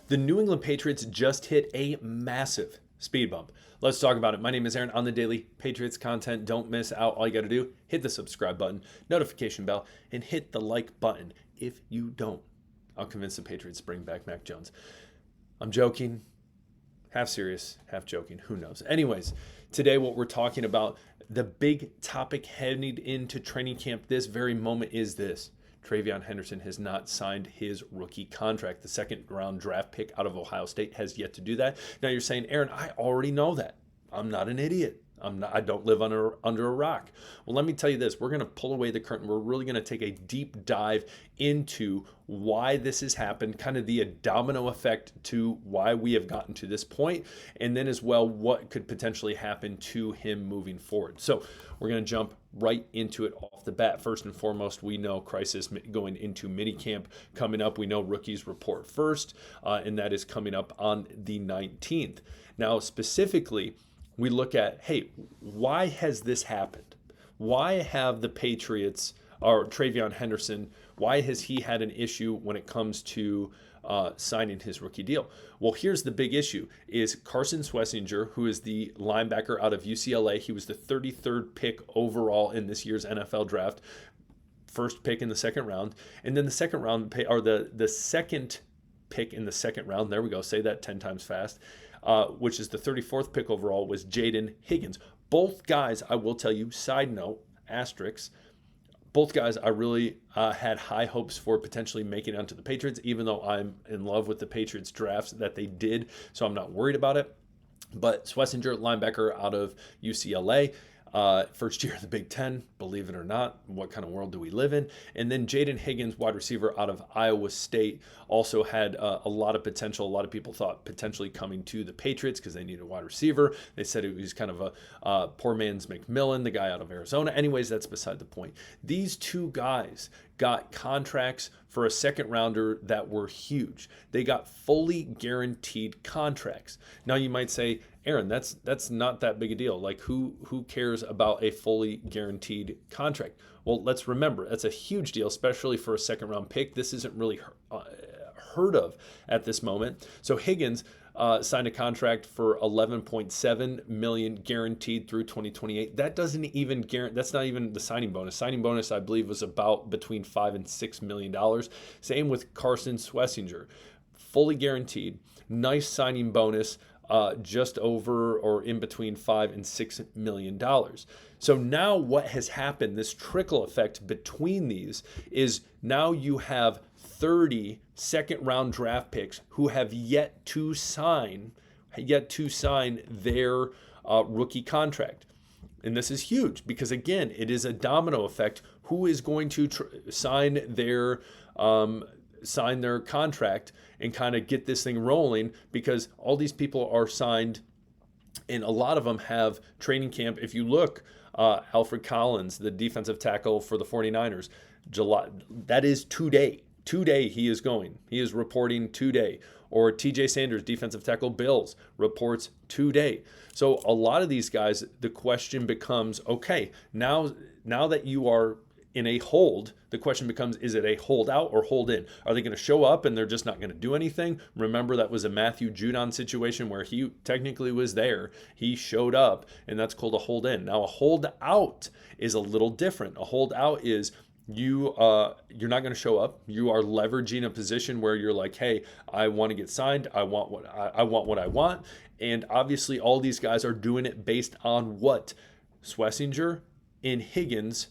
The New England Patriots just hit a massive speed bump. Let's talk about it. My name is Aaron on the daily Patriots content. Don't miss out. All you got to do, hit the subscribe button, notification bell, and hit the like button. If you don't, I'll convince the Patriots to bring back Mac Jones. I'm joking, half serious, half joking. Who knows? Anyways, today what we're talking about, the big topic heading into training camp this very moment is this. Henderson has not signed his rookie contract. The second round draft pick out of Ohio State has yet to do that. Now you're saying, Aaron, I already know that. I'm not an idiot. I don't live under a rock. Well, let me tell you this. We're going to pull away the curtain. We're really going to take a deep dive into why this has happened, kind of the domino effect to why we have gotten to this point, and then as well what could potentially happen to him moving forward. So we're going to jump right into it off the bat. First and foremost, we know crisis going into minicamp coming up. We know rookies report first, and that is coming up on the 19th. Now, specifically, we look at, hey, why has this happened? Why have the Patriots, or Henderson, why has he had an issue when it comes to signing his rookie deal? Well, here's the big issue, is Carson Schlesinger, who is the linebacker out of UCLA. He was the 33rd pick overall in this year's NFL draft, first pick in the second round. And then the second round, or the second pick in the second round, there we go, say that 10 times fast, which is the 34th pick overall, was Jauan Jennings. Both guys, I will tell you, side note, asterisk, both guys I really had high hopes for potentially making it onto the Patriots, even though I'm in love with the Patriots drafts that they did, so I'm not worried about it. But Schlesinger, linebacker out of UCLA, first year in the Big Ten, believe it or not. What kind of world do we live in? And then Jauan Jennings, wide receiver out of Iowa State, also had a lot of potential. A lot of people thought potentially coming to the Patriots because they needed a wide receiver. They said it was kind of a poor man's McMillan, the guy out of Arizona. Anyways, that's beside the point. These two guys got contracts for a second rounder that were huge. They got fully guaranteed contracts. Now you might say, Aaron, that's not that big a deal. Like who cares about a fully guaranteed contract? Well, let's remember, that's a huge deal, especially for a second round pick. This isn't really heard of at this moment. So Higgins signed a contract for $11.7 million guaranteed through 2028. That doesn't even guarantee. That's not even the signing bonus. Signing bonus, I believe, was about between $5 and $6 million. Same with Carson Schlesinger, fully guaranteed. Nice signing bonus. Just over or in between $5 and $6 million. So now what has happened, this trickle effect between these, is now you have 30 second round draft picks who have yet to sign their rookie contract. And this is huge because, again, it is a domino effect. Who is going to sign their contract and kind of get this thing rolling, because all these people are signed and a lot of them have training camp. If you look, Alfred Collins, the defensive tackle for the 49ers, July, that is today. Today he is going. He is reporting today. Or TJ Sanders, defensive tackle, Bills, reports today. So a lot of these guys, the question becomes, okay, now that you are in a hold, the question becomes, is it a hold out or hold in? Are they going to show up and they're just not going to do anything? Remember, that was a Matthew Judon situation where he technically was there. He showed up, and that's called a hold in. Now, a hold out is a little different. A hold out is you're not going to show up. You are leveraging a position where you're like, hey, I want to get signed. I want what I want. And obviously all these guys are doing it based on what Schlesinger and Higgins,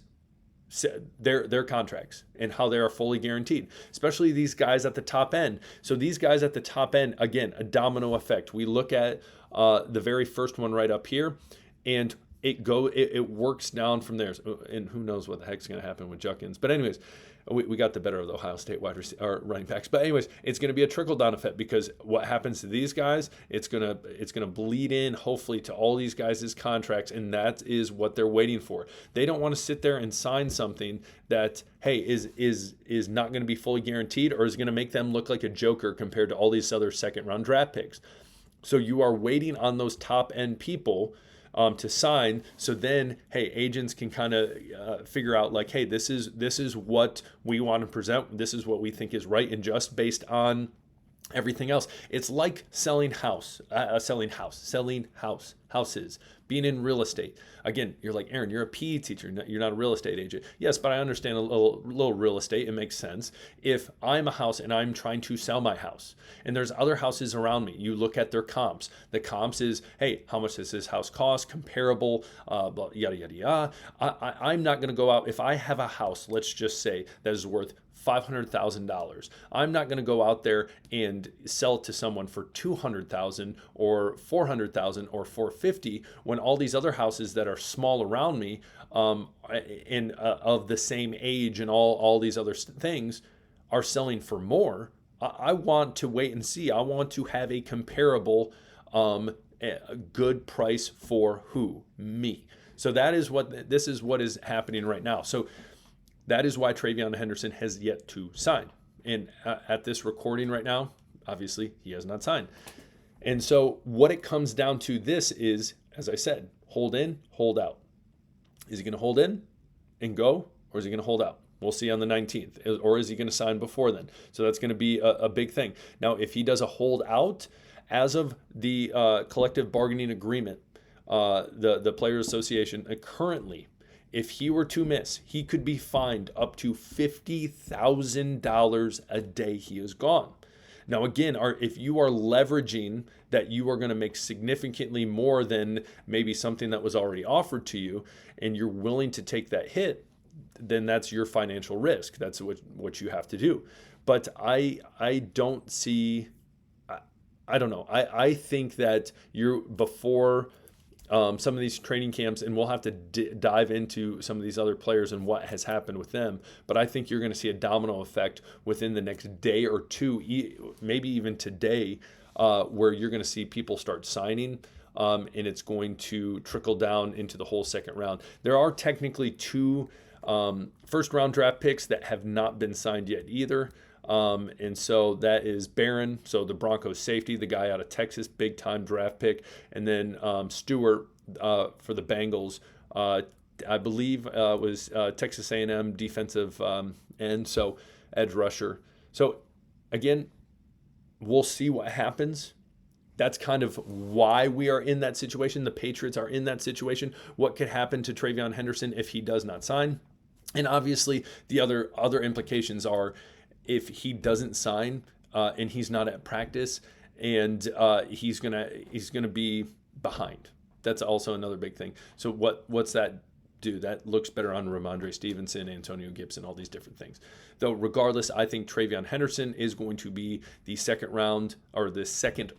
their contracts and how they are fully guaranteed, especially these guys at the top end. So these guys at the top end, again, a domino effect. We look at the very first one right up here, and it works down from there. And who knows what the heck's going to happen with Judkins. But anyways, we got the better of the Ohio State running backs. But anyways, it's going to be a trickle-down effect, because what happens to these guys, it's gonna bleed in, hopefully, to all these guys' contracts, and that is what they're waiting for. They don't want to sit there and sign something that, hey, is not going to be fully guaranteed, or is going to make them look like a joker compared to all these other second-round draft picks. So you are waiting on those top-end people to sign. So then, hey, agents can kind of figure out like, hey, this is what we want to present. This is what we think is right and just based on everything else. It's like selling houses, being in real estate. Again, you're like, Aaron, you're a PE teacher, you're not a real estate agent. Yes, but I understand a little real estate. It makes sense. If I'm a house and I'm trying to sell my house and there's other houses around me, you look at their comps. The comps is, hey, how much does this house cost? Comparable, yada, yada, yada. I'm not going to go out. If I have a house, let's just say that is worth $500,000. I'm not going to go out there and sell it to someone for $200,000 or $400,000 or $450,000 when all these other houses that are small around me and of the same age and all these other things are selling for more. I want to wait and see. I want to have a comparable a good price for who? Me. So this is what is happening right now. So that is why TreVeyon Henderson has yet to sign. And at this recording right now, obviously, he has not signed. And so what it comes down to this is, as I said, hold in, hold out. Is he going to hold in and go, or is he going to hold out? We'll see on the 19th. Or is he going to sign before then? So that's going to be a big thing. Now, if he does a hold out, as of the collective bargaining agreement, the Players Association, currently, if he were to miss, he could be fined up to $50,000 a day he is gone. Now, again, if you are leveraging that you are going to make significantly more than maybe something that was already offered to you, and you're willing to take that hit, then that's your financial risk. That's what you have to do. But I don't see, I don't know. I think that before some of these training camps, and we'll have to dive into some of these other players and what has happened with them. But I think you're going to see a domino effect within the next day or two, maybe even today, where you're going to see people start signing, and it's going to trickle down into the whole second round. There are technically two first round draft picks that have not been signed yet either. And so that is Barron, so the Broncos safety, the guy out of Texas, big time draft pick, and then Stewart for the Bengals, I believe was Texas A&M defensive end, so edge rusher. So again, we'll see what happens. That's kind of why we are in that situation. The Patriots are in that situation. What could happen to TreVeyon Henderson if he does not sign? And obviously the other implications are, if he doesn't sign and he's not at practice, and he's gonna be behind. That's also another big thing. So what's that do? That looks better on Ramondre Stevenson, Antonio Gibson, all these different things. Though regardless, I think TreVeyon Henderson is going to be the second round, or the second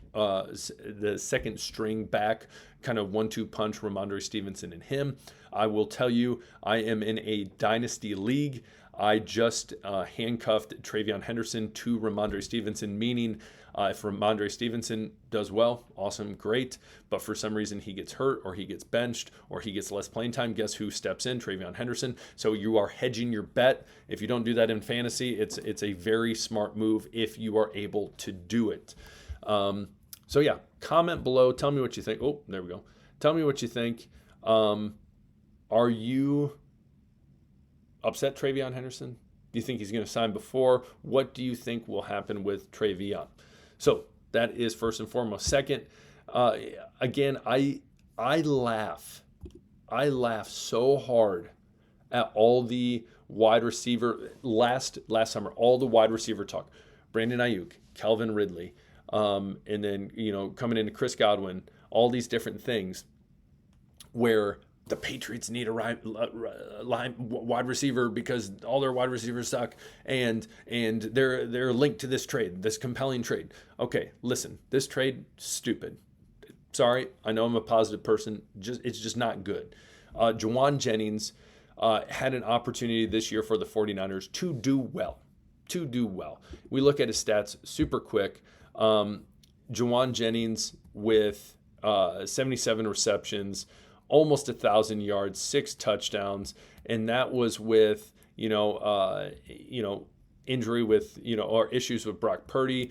string back, kind of 1-2 punch, Ramondre Stevenson and him. I will tell you, I am in a dynasty league. I just handcuffed TreVeyon Henderson to Ramondre Stevenson, meaning if Ramondre Stevenson does well, awesome, great. But for some reason he gets hurt, or he gets benched, or he gets less playing time, guess who steps in? TreVeyon Henderson. So you are hedging your bet. If you don't do that in fantasy, it's a very smart move if you are able to do it. So yeah, comment below. Tell me what you think. Oh, there we go. Tell me what you think. Are you upset TreVeyon Henderson? Do you think he's going to sign before? What do you think will happen with TreVeyon? So that is first and foremost. Second, again, I laugh so hard at all the wide receiver last summer, all the wide receiver talk. Brandon Ayuk, Calvin Ridley, and then coming into Chris Godwin, all these different things where the Patriots need a wide receiver because all their wide receivers suck, and they're linked to this trade, this compelling trade. Okay, listen, this trade, stupid. Sorry, I know I'm a positive person. It's just not good. Jauan Jennings had an opportunity this year for the 49ers to do well. We look at his stats super quick. Jauan Jennings with 77 receptions, almost 1,000 yards, 6 touchdowns, and that was with injury with or issues with Brock Purdy.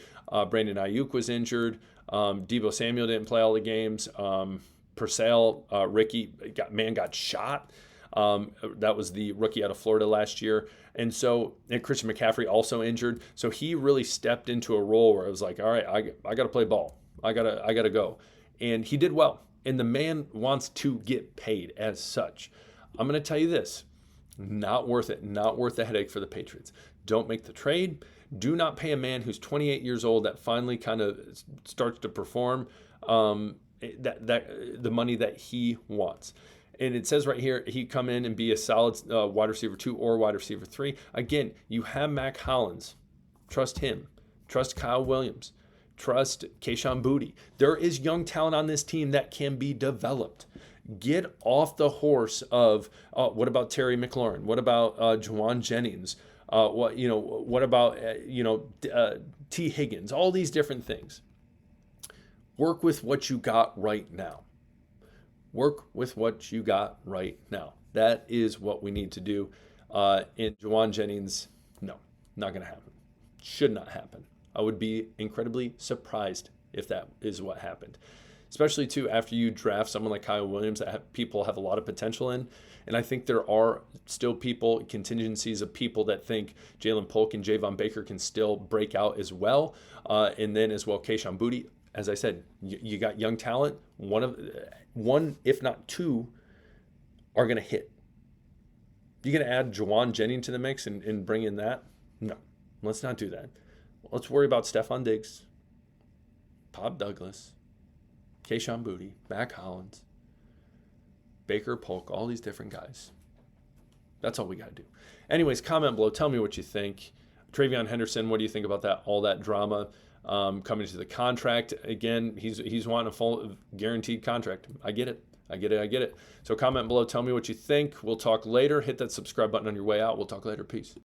Brandon Ayuk was injured. Deebo Samuel didn't play all the games. Purcell, Ricky got shot. That was the rookie out of Florida last year. And Christian McCaffrey also injured. So he really stepped into a role where it was like, all right, I got to play ball. I gotta go. And he did well. And the man wants to get paid as such. I'm going to tell you this. Not worth it. Not worth the headache for the Patriots. Don't make the trade. Do not pay a man who's 28 years old that finally kind of starts to perform the money that he wants. And it says right here, he come in and be a solid wide receiver 2 or wide receiver 3. Again, you have Mac Hollins. Trust him. Trust Kyle Williams. Trust Kayshon Boutte. There is young talent on this team that can be developed. Get off the horse of what about Terry McLaurin? What about Jauan Jennings? What about T. Higgins? All these different things. Work with what you got right now. Work with what you got right now. That is what we need to do. In Jauan Jennings, no, not going to happen. Should not happen. I would be incredibly surprised if that is what happened. Especially, too, after you draft someone like Kyle Williams that people have a lot of potential in. And I think there are still contingencies of people that think Jalen Polk and Javon Baker can still break out as well. And then as well, Kayshon Boutte. As I said, you got young talent. One, if not two, are going to hit. You going to add Jauan Jennings to the mix and bring in that? No, let's not do that. Let's worry about Stephon Diggs, Bob Douglas, Kayshon Boutte, Mac Hollins, Baker, Polk, all these different guys. That's all we got to do. Anyways, comment below. Tell me what you think. Travion Henderson, what do you think about that? All that drama coming to the contract. Again, he's wanting a full guaranteed contract. I get it. So comment below. Tell me what you think. We'll talk later. Hit that subscribe button on your way out. We'll talk later. Peace.